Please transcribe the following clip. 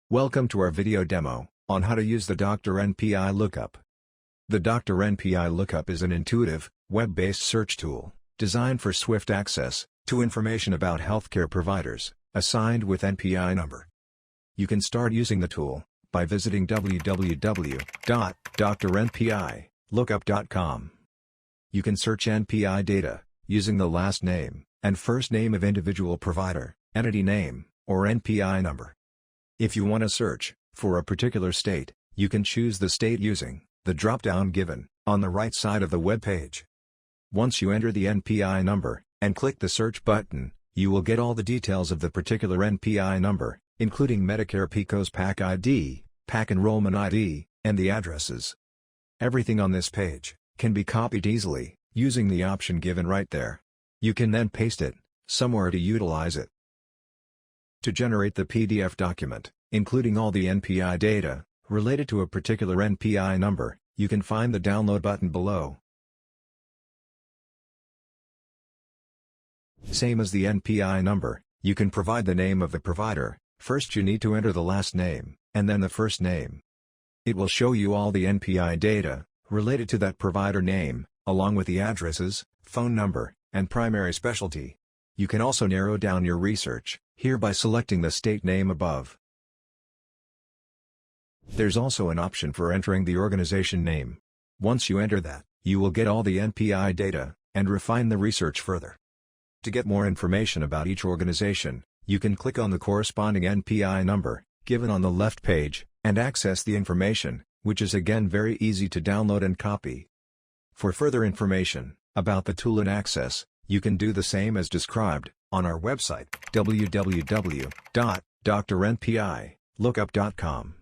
Welcome to our video demo on how to use the Doctor NPI Lookup. The Doctor NPI Lookup is an intuitive, web-based search tool designed for swift access to information about healthcare providers assigned with NPI number. You can start using the tool by visiting www.drnpilookup.com. You can search NPI data using the last name and first name of individual provider, entity name, or NPI number. If you want to search for a particular state, you can choose the state using the drop-down given on the right side of the web page. Once you enter the NPI number and click the search button, you will get all the details of the particular NPI number, including Medicare PCOS PAC ID, PAC Enrollment ID, and the addresses. Everything on this page can be copied easily using the option given right there. You can then paste it somewhere to utilize it. To generate the PDF document, including all the NPI data related to a particular NPI number, you can find the download button below. Same as the NPI number, you can provide the name of the provider. First you need to enter the last name, and then the first name. It will show you all the NPI data related to that provider name, along with the addresses, phone number, and primary specialty. You can also narrow down your research here by selecting the state name above. There's also an option for entering the organization name. Once you enter that, you will get all the NPI data and refine the research further. To get more information about each organization, you can click on the corresponding NPI number given on the left page and access the information, which is again very easy to download and copy. For further information about the tool and access, you can do the same as described on our website www.drnpilookup.com.